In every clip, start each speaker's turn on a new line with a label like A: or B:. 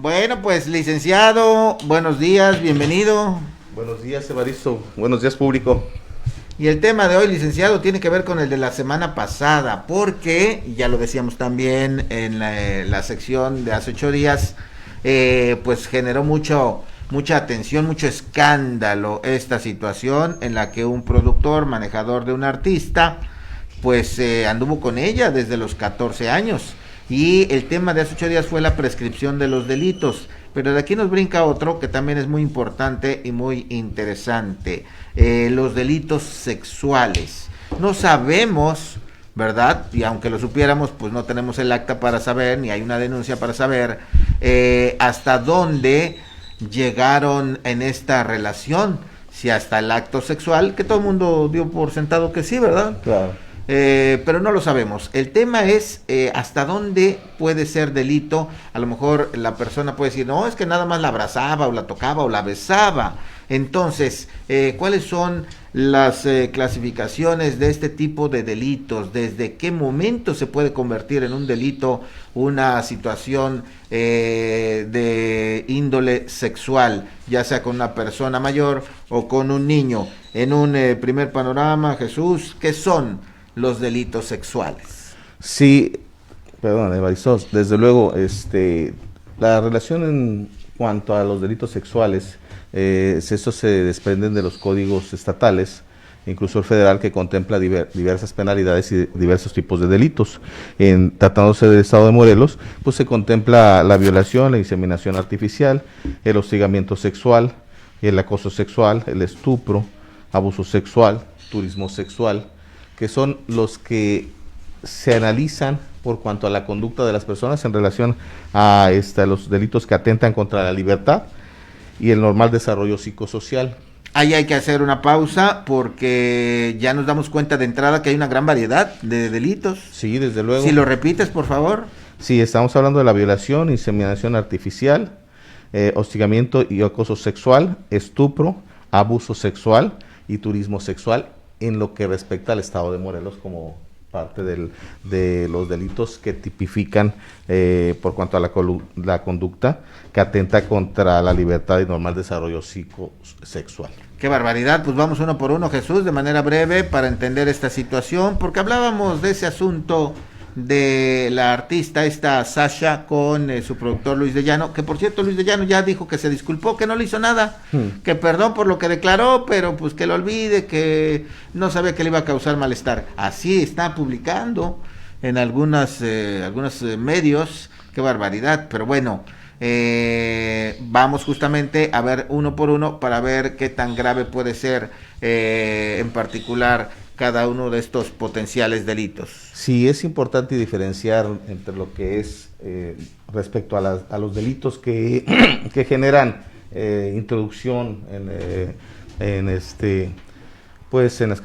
A: Bueno, pues licenciado, buenos días, bienvenido.
B: Buenos días, Evaristo. Buenos días, público.
A: Y el tema de hoy, licenciado, tiene que ver con el de la semana pasada, porque, ya lo decíamos también en la sección de hace 8 días, pues generó mucha atención, mucho escándalo esta situación en la que un productor, manejador de un artista, pues anduvo con ella desde los 14 años. Y el tema de hace 8 días fue la prescripción de los delitos. Pero de aquí nos brinca otro que también es muy importante y muy interesante. Los delitos sexuales. No sabemos, ¿verdad? Y aunque lo supiéramos, pues no tenemos el acta para saber, ni hay una denuncia para saber hasta dónde llegaron en esta relación. Si hasta el acto sexual, que todo el mundo dio por sentado que sí, ¿verdad?
B: Claro.
A: Pero no lo sabemos. El tema es hasta dónde puede ser delito. A lo mejor la persona puede decir, no, es que nada más la abrazaba o la tocaba o la besaba. Entonces, ¿cuáles son las clasificaciones de este tipo de delitos? ¿Desde qué momento se puede convertir en un delito una situación de índole sexual, ya sea con una persona mayor o con un niño? En un primer panorama, Jesús, ¿qué son los delitos sexuales?
B: Sí, perdón, Evaristo. Desde luego, la relación en cuanto a los delitos sexuales, estos se desprenden de los códigos estatales, incluso el federal, que contempla diversas penalidades y diversos tipos de delitos. Tratándose del estado de Morelos, pues se contempla la violación, la inseminación artificial, el hostigamiento sexual, el acoso sexual, el estupro, abuso sexual, turismo sexual, que son los que se analizan por cuanto a la conducta de las personas en relación a los delitos que atentan contra la libertad y el normal desarrollo psicosocial.
A: Ahí hay que hacer una pausa porque ya nos damos cuenta de entrada que hay una gran variedad de delitos.
B: Sí, desde luego.
A: Si lo repites, por favor.
B: Sí, estamos hablando de la violación, inseminación artificial, hostigamiento y acoso sexual, estupro, abuso sexual y turismo sexual, en lo que respecta al estado de Morelos como parte de los delitos que tipifican por cuanto a la conducta que atenta contra la libertad y normal desarrollo psicosexual.
A: Qué barbaridad. Pues vamos uno por uno, Jesús, de manera breve para entender esta situación, porque hablábamos de ese asunto de la artista esta Sasha con su productor Luis de Llano, que por cierto Luis de Llano ya dijo que se disculpó, que no le hizo nada, que perdón por lo que declaró, pero pues que lo olvide, que no sabía que le iba a causar malestar. Así está publicando en algunos medios. Qué barbaridad. Pero bueno, vamos justamente a ver uno por uno para ver qué tan grave puede ser en particular cada uno de estos potenciales delitos.
B: Sí, es importante diferenciar entre lo que es respecto a los delitos que generan introducción pues en las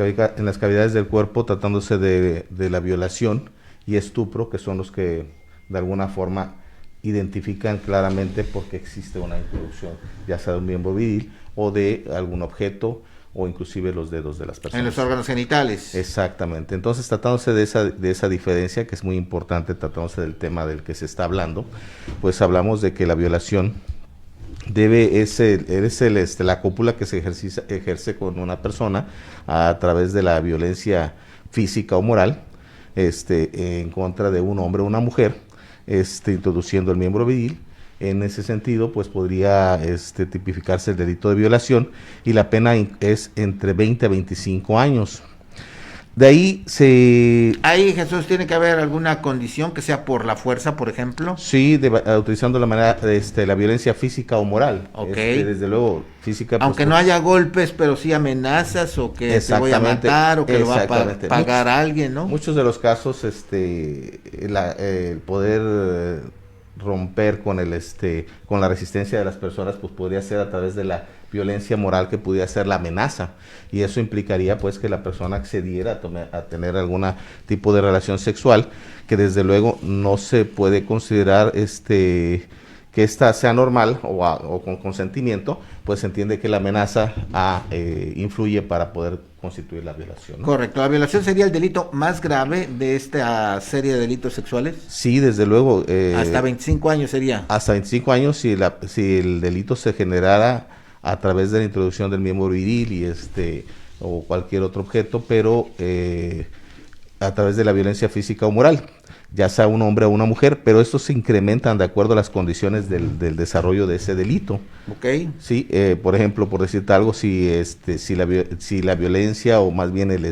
B: cavidades del cuerpo, tratándose de la violación y estupro, que son los que de alguna forma identifican claramente porque existe una introducción, ya sea de un miembro viril o de algún objeto, o inclusive los dedos de las personas.
A: En los órganos genitales.
B: Exactamente. Entonces, tratándose de esa diferencia, que es muy importante, tratándose del tema del que se está hablando, pues hablamos de que la violación es la cópula que se ejerce con una persona a través de la violencia física o moral, en contra de un hombre o una mujer, introduciendo el miembro viril. En ese sentido, pues podría tipificarse el delito de violación y la pena es entre 20 a 25 años. De ahí
A: Ahí, Jesús, tiene que haber alguna condición que sea por la fuerza, por ejemplo.
B: Sí, utilizando la manera, la violencia física o moral.
A: Ok.
B: Desde luego, física.
A: Aunque
B: pues,
A: no haya golpes, pero sí amenazas, o que te voy a matar, o que lo va a pagar a alguien, ¿no?
B: Muchos de los casos, el poder romper con con la resistencia de las personas, pues podría ser a través de la violencia moral, que pudiera ser la amenaza, y eso implicaría pues que la persona accediera a tener algún tipo de relación sexual, que desde luego no se puede considerar que esta sea normal o con consentimiento, pues se entiende que la amenaza influye para poder constituir la violación, ¿no?
A: Correcto, la violación sería el delito más grave de esta serie de delitos sexuales.
B: Sí, desde luego.
A: Hasta 25 años sería.
B: Hasta 25 años si el delito se generara a través de la introducción del miembro viril o cualquier otro objeto, pero a través de la violencia física o moral, ya sea un hombre o una mujer, pero estos se incrementan de acuerdo a las condiciones del desarrollo de ese delito.
A: Ok.
B: Sí, por ejemplo, por decirte algo, si la violencia o más bien el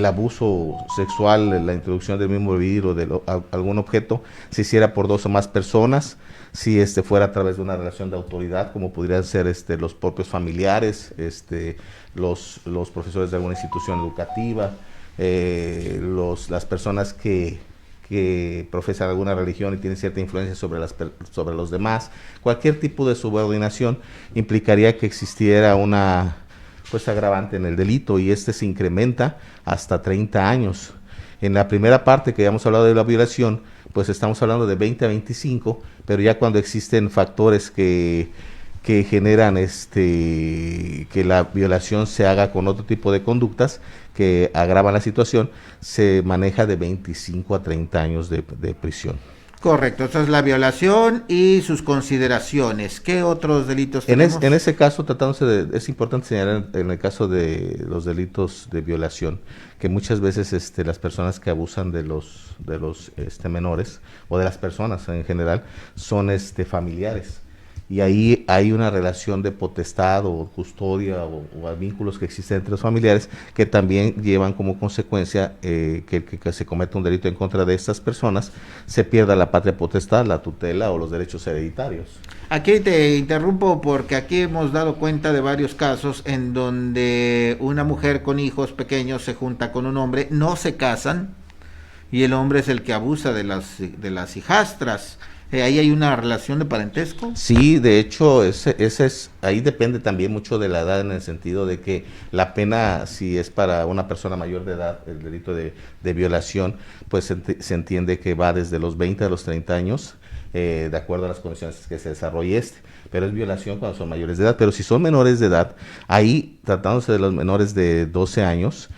B: abuso sexual, la introducción del mismo viril o de algún objeto se hiciera por 2 o más personas, si fuera a través de una relación de autoridad, como podrían ser los propios familiares, los profesores de alguna institución educativa, las personas que profesan alguna religión y tienen cierta influencia sobre los demás, cualquier tipo de subordinación implicaría que existiera una agravante en el delito, y se incrementa hasta 30 años. En la primera parte que ya hemos hablado de la violación, pues estamos hablando de 20 a 25, pero ya cuando existen factores que generan que la violación se haga con otro tipo de conductas que agravan la situación, se maneja de 25 a 30 años de prisión.
A: Correcto, esa es la violación y sus consideraciones. ¿Qué otros delitos tenemos?
B: En ese caso, es importante señalar en el caso de los delitos de violación, que muchas veces las personas que abusan de los menores, o de las personas en general, son familiares. Y ahí hay una relación de potestad o custodia o vínculos que existen entre los familiares, que también llevan como consecuencia que se cometa un delito en contra de estas personas, se pierda la patria potestad, la tutela o los derechos hereditarios.
A: Aquí te interrumpo porque aquí hemos dado cuenta de varios casos en donde una mujer con hijos pequeños se junta con un hombre, no se casan, y el hombre es el que abusa de las hijastras. ¿Ahí hay una relación de parentesco?
B: Sí, de hecho, ahí depende también mucho de la edad, en el sentido de que la pena, si es para una persona mayor de edad, el delito de violación, pues se entiende que va desde los 20 a los 30 años, de acuerdo a las condiciones que se desarrolle pero es violación cuando son mayores de edad. Pero si son menores de edad, ahí, tratándose de los menores de 12 años,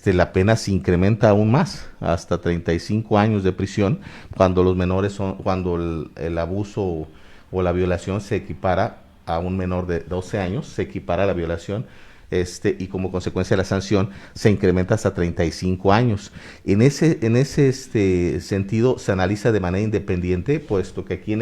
B: la pena se incrementa aún más, hasta 35 años de prisión, cuando los menores cuando el abuso o la violación se equipara a un menor de 12 años, se equipara a la violación, y como consecuencia de la sanción se incrementa hasta 35 años. En ese sentido se analiza de manera independiente, puesto que aquí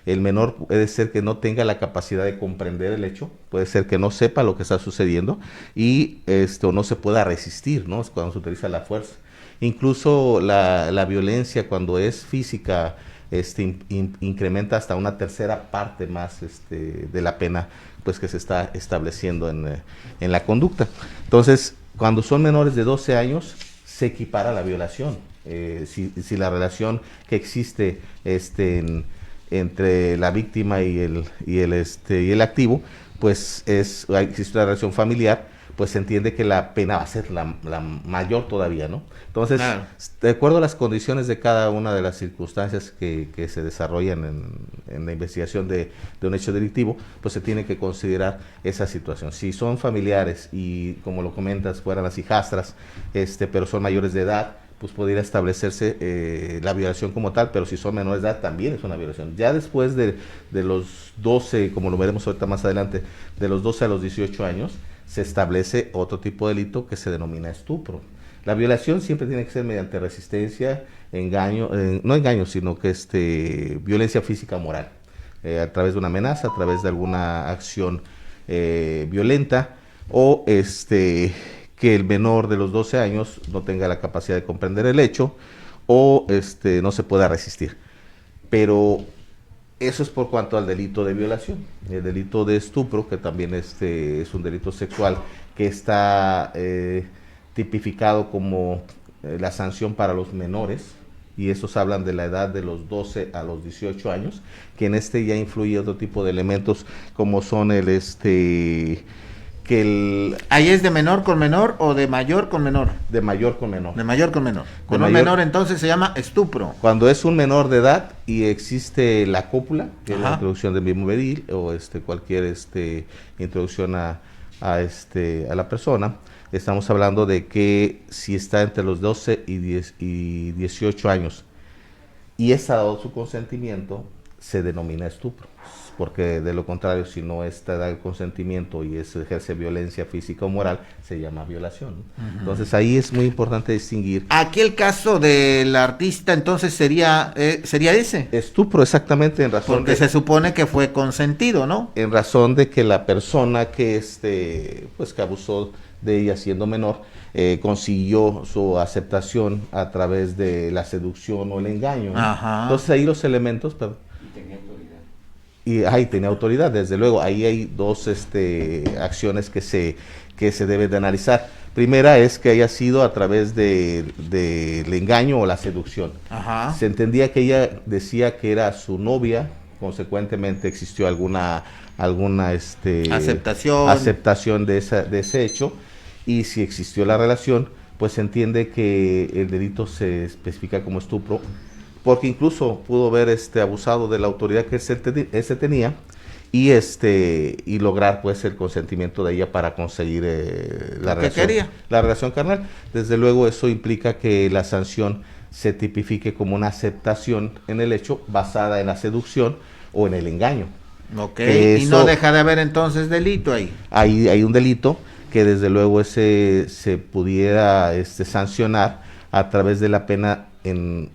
B: el menor puede ser que no tenga la capacidad de comprender el hecho, puede ser que no sepa lo que está sucediendo y o no se pueda resistir, ¿no? Es cuando se utiliza la fuerza. Incluso la violencia, cuando es física, incrementa hasta una tercera parte más de la pena, pues, que se está estableciendo en la conducta. Entonces, cuando son menores de 12 años, se equipara a la violación. Si la relación que existe entre la víctima y el activo, pues existe una relación familiar, pues se entiende que la pena va a ser la mayor todavía, ¿no? Entonces, claro, de acuerdo a las condiciones de cada una de las circunstancias que se desarrollan en la investigación de un hecho delictivo, pues se tiene que considerar esa situación. Si son familiares y, como lo comentas, fueran las hijastras, pero son mayores de edad, pues podría establecerse la violación como tal, pero si son menores de edad también es una violación. Ya después de los 12, como lo veremos ahorita más adelante, de los 12 a los 18 años, se establece otro tipo de delito que se denomina estupro. La violación siempre tiene que ser mediante resistencia, engaño, no engaño, sino que violencia física o moral, a través de una amenaza, a través de alguna acción violenta, o que el menor de los 12 años no tenga la capacidad de comprender el hecho, o no se pueda resistir. Pero eso es por cuanto al delito de violación. El delito de estupro, que también es un delito sexual que está tipificado como la sanción para los menores, y estos hablan de la edad de los 12 a los 18 años, que en ya influye otro tipo de elementos, como son
A: ¿Ahí es de menor con menor o de mayor con menor?
B: De mayor con menor.
A: De mayor con menor. Con un menor entonces se llama estupro.
B: Cuando es un menor de edad y existe la cópula, que es la introducción del mismo viril, o cualquier introducción a la persona. Estamos hablando de que si está entre los 12 y 18 años y está dado su consentimiento, se denomina estupro, porque de lo contrario, si no está dado el consentimiento y ejerce violencia física o moral, se llama violación. Entonces ahí es muy importante distinguir.
A: Aquí el caso del artista entonces sería ese.
B: Estupro, exactamente, en razón
A: porque se supone que fue consentido, ¿no?
B: En razón de que la persona que pues que abusó de ella siendo menor, consiguió su aceptación a través de la seducción o el engaño, ¿no?
A: Ajá.
B: Entonces ahí los elementos, pero,
C: Y tenía autoridad.
B: y ahí tenía autoridad, desde luego. Ahí hay dos acciones que se deben de analizar. Primera es que haya sido a través del engaño o la seducción.
A: Ajá.
B: Se entendía que ella decía que era su novia, consecuentemente existió alguna aceptación de ese hecho, y si existió la relación, pues se entiende que el delito se especifica como estupro, porque incluso pudo haber abusado de la autoridad que ese tenía y lograr pues el consentimiento de ella para conseguir la relación carnal. Desde luego eso implica que la sanción se tipifique como una aceptación en el hecho basada en la seducción o en el engaño.
A: Ok, y no deja de haber entonces delito ahí.
B: Hay un delito que desde luego se pudiera sancionar a través de la pena,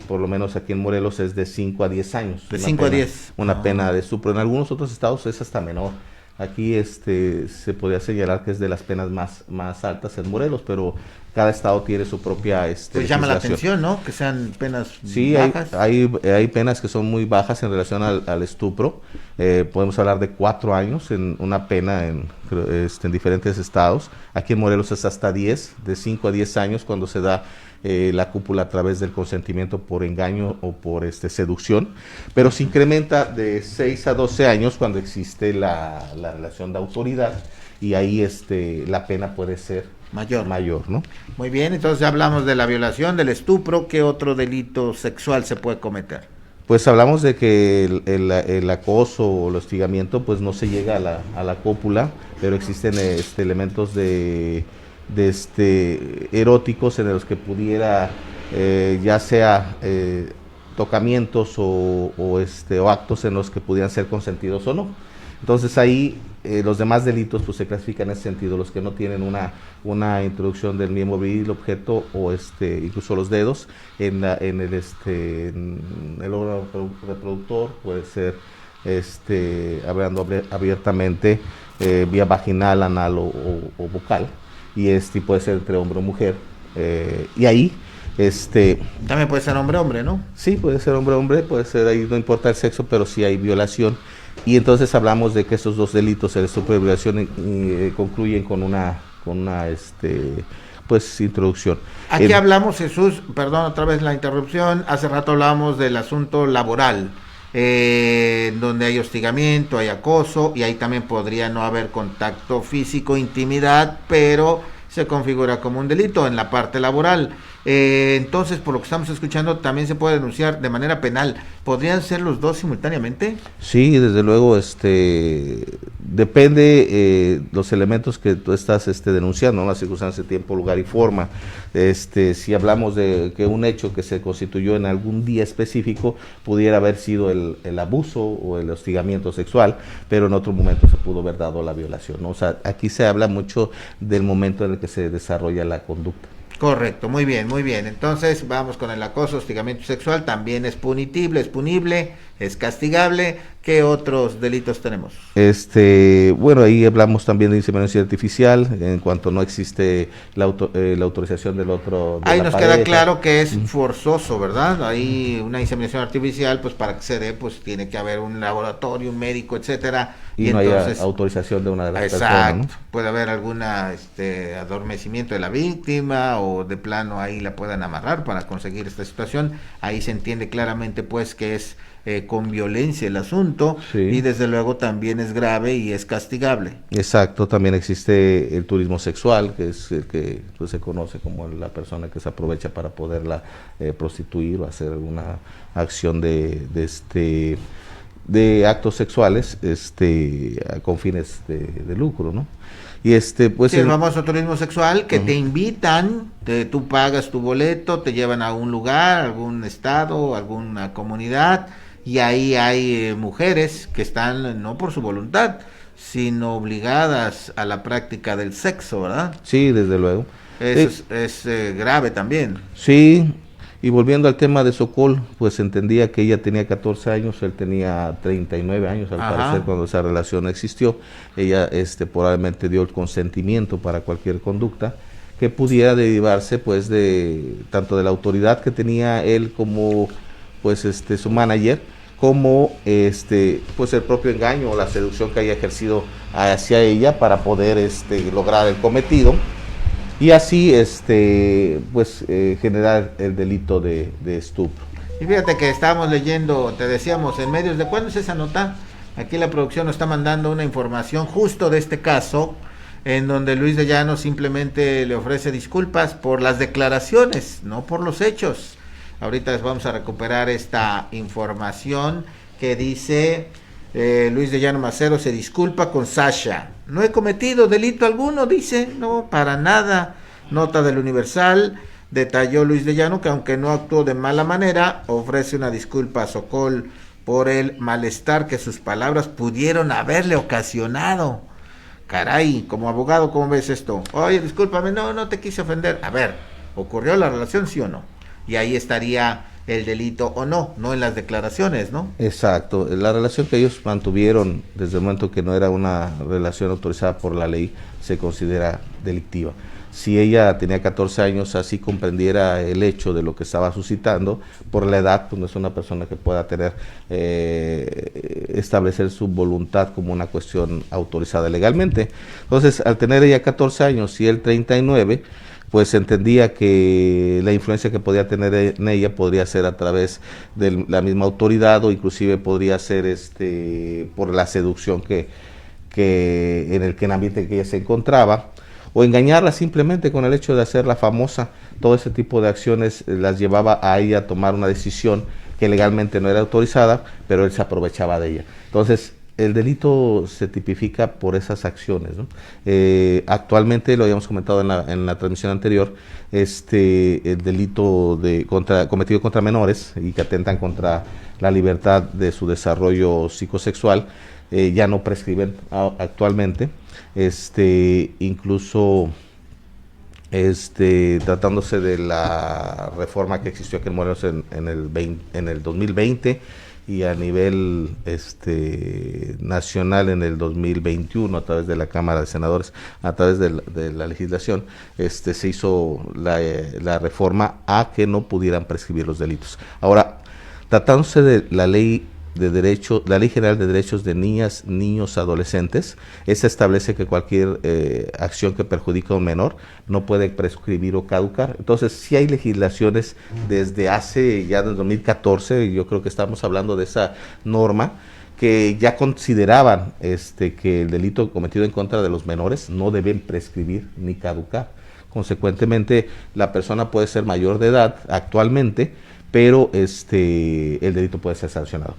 B: por lo menos aquí en Morelos es de 5 a 10 años.
A: De 5 a 10.
B: Una pena de estupro. En algunos otros estados es hasta menor. Aquí se podría señalar que es de las penas más altas en Morelos, pero cada estado tiene su propia
A: pues llama la atención, ¿no? Que sean penas
B: bajas. Sí, hay penas que son muy bajas en relación al estupro. Podemos hablar de 4 años en una pena en diferentes estados. Aquí en Morelos es hasta 10, de 5 a 10 años cuando se da la cúpula a través del consentimiento por engaño o por seducción, pero se incrementa de 6 a 12 años cuando existe la relación de autoridad, y ahí la pena puede ser mayor, ¿no?
A: Muy bien, entonces ya hablamos de la violación, del estupro. ¿Qué otro delito sexual se puede cometer?
B: Pues hablamos de que el acoso o el hostigamiento pues no se llega a la cópula, pero existen elementos de eróticos en los que pudiera ya sea tocamientos o actos en los que pudieran ser consentidos o no. Entonces ahí los demás delitos pues se clasifican en ese sentido, los que no tienen una introducción del miembro viril, objeto o incluso los dedos en el órgano reproductor, puede ser hablando abiertamente vía vaginal, anal o bucal, y puede ser entre hombre o mujer, y ahí
A: también puede ser hombre, ¿no?
B: Sí, puede ser hombre, puede ser, ahí no importa el sexo, pero sí hay violación. Y entonces hablamos de que esos dos delitos, el estupro y violación, concluyen con una pues introducción.
A: Aquí hablamos, Jesús, perdón otra vez la interrupción, hace rato hablábamos del asunto laboral, donde hay hostigamiento, hay acoso, y ahí también podría no haber contacto físico, intimidad, pero se configura como un delito en la parte laboral. Entonces, por lo que estamos escuchando, también se puede denunciar de manera penal. ¿Podrían ser los dos simultáneamente?
B: Sí, desde luego, depende los elementos que tú estás denunciando, ¿no? La circunstancia, tiempo, lugar y forma. Si hablamos de que un hecho que se constituyó en algún día específico, pudiera haber sido el abuso o el hostigamiento sexual, pero en otro momento se pudo haber dado la violación, ¿no? O sea, aquí se habla mucho del momento en el que se desarrolla la conducta.
A: Correcto, muy bien, muy bien. Entonces vamos con el acoso, hostigamiento sexual, también es punitible, es punible, es castigable. ¿Qué otros delitos tenemos?
B: Bueno, ahí hablamos también de inseminación artificial, en cuanto no existe la autorización del otro.
A: Ahí nos queda claro que es forzoso, ¿verdad? Ahí una inseminación artificial, pues para que se dé, pues tiene que haber un laboratorio, un médico, etcétera.
B: Y no entonces, hay autorización de una de las personas, ¿no?
A: Puede haber alguna adormecimiento de la víctima, o de plano ahí la puedan amarrar para conseguir esta situación. Ahí se entiende claramente pues que es con violencia el asunto, sí. Y desde luego también es grave y es castigable.
B: Exacto, también existe el turismo sexual, que es el que pues, se conoce como la persona que se aprovecha para poderla prostituir o hacer alguna acción de actos sexuales con fines de lucro, ¿no? Y pues
A: sí, el famoso turismo sexual que
B: uh-huh.
A: te invitan, tú pagas tu boleto, te llevan a un lugar, algún estado, alguna comunidad, y ahí hay mujeres que están no por su voluntad, sino obligadas a la práctica del sexo, ¿verdad?
B: Sí, desde luego.
A: Eso es grave también.
B: Sí, y volviendo al tema de Sokol, pues entendía que ella tenía 14 años, él tenía 39 años al parecer cuando esa relación existió. Ella probablemente dio el consentimiento para cualquier conducta que pudiera derivarse pues de tanto de la autoridad que tenía él como pues su manager, como pues el propio engaño o la seducción que haya ejercido hacia ella para poder lograr el cometido. Y así, pues, generar el delito de estupro.
A: Y fíjate que estábamos leyendo, te decíamos, en medios de cuándo es esa nota. Aquí la producción nos está mandando una información justo de este caso, en donde Luis de Llano simplemente le ofrece disculpas por las declaraciones, no por los hechos. Ahorita les vamos a recuperar esta información que dice... Luis de Llano Macero se disculpa con Sasha. No he cometido delito alguno, dice, no, para nada. Nota del Universal, detalló Luis de Llano que aunque no actuó de mala manera, ofrece una disculpa a Sokol por el malestar que sus palabras pudieron haberle ocasionado. Caray, como abogado, ¿cómo ves esto? Oye, discúlpame, no te quise ofender. A ver, ¿ocurrió la relación, sí o no? Y ahí estaría el delito o no en las declaraciones, ¿no?
B: Exacto, la relación que ellos mantuvieron desde el momento que no era una relación autorizada por la ley se considera delictiva. Si ella tenía 14 años, así comprendiera el hecho de lo que estaba suscitando, por la edad, pues no es una persona que pueda tener, establecer su voluntad como una cuestión autorizada legalmente. Entonces, al tener ella 14 años y él 39, pues entendía que la influencia que podía tener en ella podría ser a través de la misma autoridad o inclusive podría ser por la seducción que en el ambiente en que ella se encontraba, o engañarla simplemente con el hecho de hacerla famosa. Todo ese tipo de acciones las llevaba a ella a tomar una decisión que legalmente no era autorizada, pero él se aprovechaba de ella. Entonces, el delito se tipifica por esas acciones, ¿no? Actualmente, lo habíamos comentado en la transmisión anterior, el delito cometido contra menores y que atentan contra la libertad de su desarrollo psicosexual, ya no prescriben actualmente, incluso tratándose de la reforma que existió aquí en Morelos en el 2020 y a nivel nacional en el 2021 a través de la Cámara de Senadores, a través de la legislación, se hizo la reforma a que no pudieran prescribir los delitos. Ahora, tratándose de la Ley General de Derechos de Niñas, Niños, Adolescentes, esta establece que cualquier acción que perjudica a un menor no puede prescribir o caducar. Entonces, sí hay legislaciones desde hace ya del 2014, yo creo que estamos hablando de esa norma, que ya consideraban que el delito cometido en contra de los menores no deben prescribir ni caducar. Consecuentemente, la persona puede ser mayor de edad actualmente, pero el delito puede ser sancionado.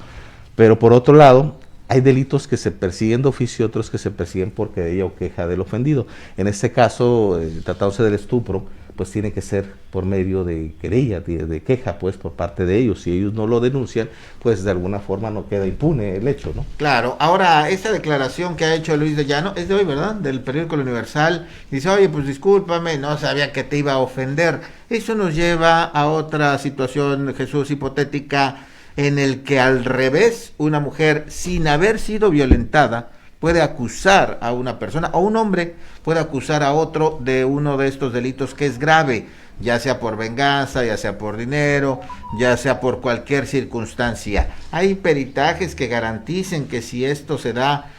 B: Pero por otro lado, hay delitos que se persiguen de oficio y otros que se persiguen por querella o queja del ofendido. En este caso, tratándose del estupro, pues tiene que ser por medio de querella, de queja, pues por parte de ellos. Si ellos no lo denuncian, pues de alguna forma no queda impune el hecho, ¿no?
A: Claro. Ahora, esta declaración que ha hecho Luis de Llano es de hoy, ¿verdad? Del periódico El Universal. Dice, oye, pues discúlpame, no sabía que te iba a ofender. Eso nos lleva a otra situación, Jesús, hipotética, en el que al revés, una mujer sin haber sido violentada puede acusar a una persona, o un hombre puede acusar a otro de uno de estos delitos que es grave, ya sea por venganza, ya sea por dinero, ya sea por cualquier circunstancia. Hay peritajes que garanticen que si esto se da,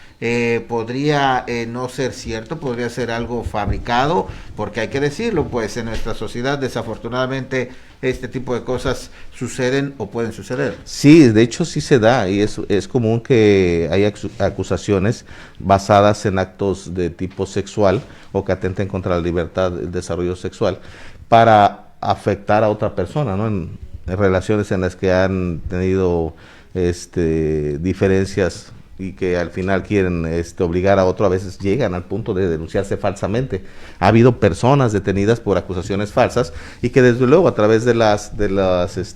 A: podría no ser cierto, podría ser algo fabricado, porque hay que decirlo, pues en nuestra sociedad desafortunadamente este tipo de cosas suceden o pueden suceder.
B: Sí, de hecho sí se da y es común que haya acusaciones basadas en actos de tipo sexual o que atenten contra la libertad del desarrollo sexual para afectar a otra persona, ¿no? En relaciones en las que han tenido diferencias y que al final quieren obligar a otro, a veces llegan al punto de denunciarse falsamente. Ha habido personas detenidas por acusaciones falsas y que desde luego a través de las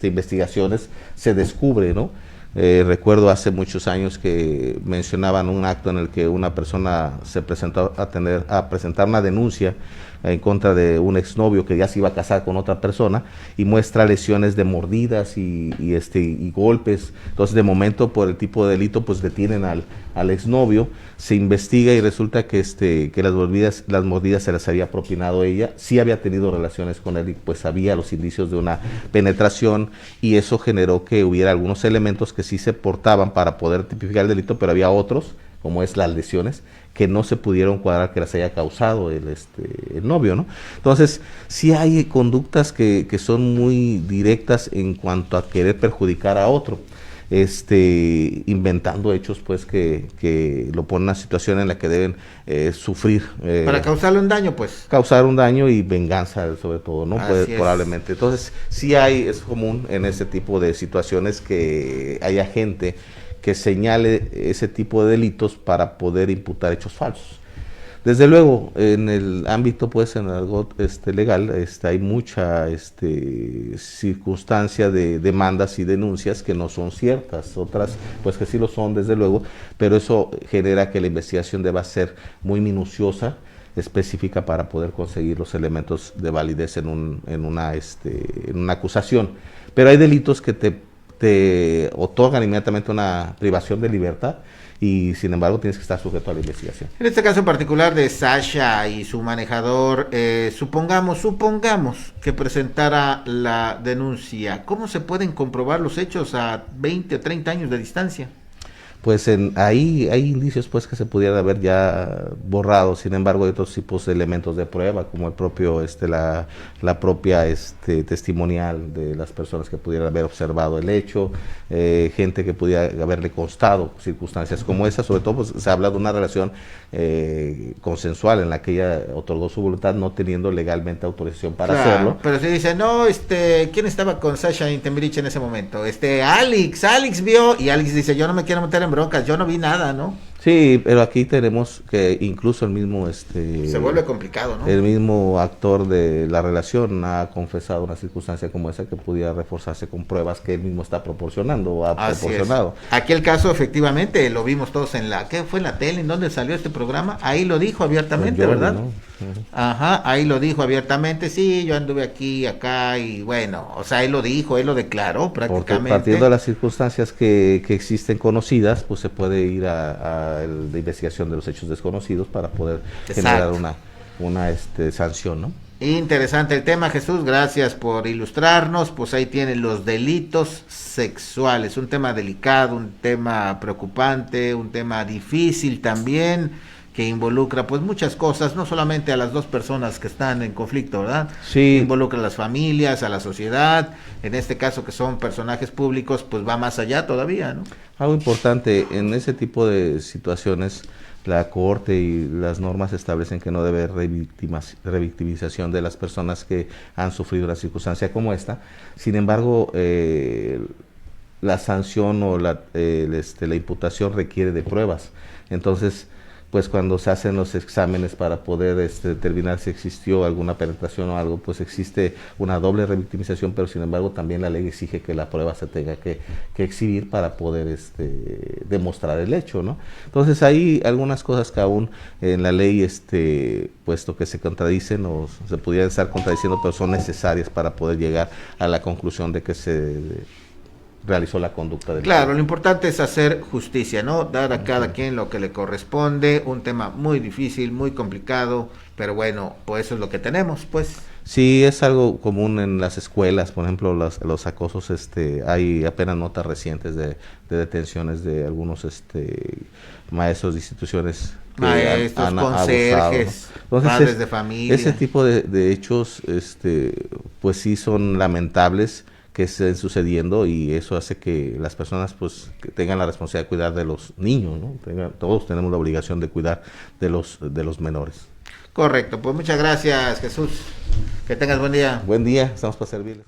B: investigaciones se descubre, ¿no? Recuerdo hace muchos años que mencionaban un acto en el que una persona se presentó a presentar una denuncia en contra de un exnovio que ya se iba a casar con otra persona y muestra lesiones de mordidas y golpes. Entonces, de momento, por el tipo de delito, pues detienen al exnovio, se investiga y resulta que las mordidas se las había propinado ella, sí había tenido relaciones con él y pues había los indicios de una penetración, y eso generó que hubiera algunos elementos que sí se portaban para poder tipificar el delito, pero había otros, como es las lesiones, que no se pudieron cuadrar que las haya causado el novio, ¿no? Entonces, sí hay conductas que son muy directas en cuanto a querer perjudicar a otro, inventando hechos pues que lo ponen en una situación en la que deben sufrir.
A: Para causarle un daño, pues.
B: Causar un daño y venganza, sobre todo, ¿no?
A: Así es.
B: Probablemente. Entonces, sí es común en ese tipo de situaciones que haya gente que señale ese tipo de delitos para poder imputar hechos falsos. Desde luego, en el ámbito, pues, en el argot legal, hay mucha circunstancia de demandas y denuncias que no son ciertas, otras, pues, que sí lo son, desde luego, pero eso genera que la investigación deba ser muy minuciosa, específica, para poder conseguir los elementos de validez en una acusación. Pero hay delitos que te otorgan inmediatamente una privación de libertad y sin embargo tienes que estar sujeto a la investigación.
A: En este caso en particular de Sasha y su manejador, supongamos que presentara la denuncia, ¿cómo se pueden comprobar los hechos a 20 o 30 años de distancia?
B: Pues ahí hay indicios pues que se pudieran haber ya borrado. Sin embargo, hay otros tipos de elementos de prueba, como el propio la propia testimonial de las personas que pudieran haber observado el hecho, gente que pudiera haberle constado circunstancias como esa. Sobre todo pues se habla de una relación consensual en la que ella otorgó su voluntad, no teniendo legalmente autorización para hacerlo.
A: Pero se dice, no, ¿quién estaba con Sasha en Timbiriche en ese momento? Alex vio, y Alex dice, yo no me quiero meter en broncas, yo no vi nada, ¿no?
B: Sí, pero aquí tenemos que incluso el mismo
A: se vuelve complicado, ¿no?
B: El mismo actor de la relación ha confesado una circunstancia como esa que pudiera reforzarse con pruebas que él mismo está proporcionando o ha proporcionado.
A: Aquí el caso efectivamente lo vimos todos ¿qué fue en la tele? ¿En dónde salió este programa? Ahí lo dijo abiertamente, ¿verdad? ¿No? Ajá, ahí lo dijo abiertamente, sí, yo anduve aquí, acá, y bueno, o sea, él lo dijo, él lo declaró prácticamente.
B: Porque partiendo de las circunstancias que existen conocidas, pues se puede ir a la investigación de los hechos desconocidos para poder generar una sanción, ¿no?
A: Interesante el tema, Jesús, gracias por ilustrarnos. Pues ahí tienen los delitos sexuales, un tema delicado, un tema preocupante, un tema difícil también, que involucra pues muchas cosas, no solamente a las dos personas que están en conflicto, ¿verdad?
B: Sí.
A: Involucra a las familias, a la sociedad, en este caso que son personajes públicos, pues va más allá todavía, ¿no?
B: Algo importante, en ese tipo de situaciones, la Corte y las normas establecen que no debe haber revictimización de las personas que han sufrido una circunstancia como esta. Sin embargo, la sanción o la imputación requiere de pruebas. Entonces, pues cuando se hacen los exámenes para poder determinar si existió alguna penetración o algo, pues existe una doble revictimización, pero sin embargo también la ley exige que la prueba se tenga que exhibir para poder demostrar el hecho, ¿no? Entonces hay algunas cosas que aún en la ley, puesto que se contradicen o se pudieran estar contradiciendo, pero son necesarias para poder llegar a la conclusión de que se realizó la conducta del
A: Claro, lo importante es hacer justicia, ¿no? Dar a cada quien lo que le corresponde, un tema muy difícil, muy complicado, pero bueno, pues eso es lo que tenemos, pues.
B: Sí, es algo común en las escuelas, por ejemplo, los acosos, hay apenas notas recientes de detenciones de algunos maestros de instituciones que
A: maestros,
B: han
A: conserjes,
B: abusado, ¿no? Entonces,
A: padres de familia.
B: Ese tipo de hechos, pues sí son lamentables que estén sucediendo, y eso hace que las personas pues que tengan la responsabilidad de cuidar de los niños, ¿no? Todos tenemos la obligación de cuidar de los menores.
A: Correcto, pues muchas gracias, Jesús. Que tengas buen día.
B: Buen día, estamos para servirles.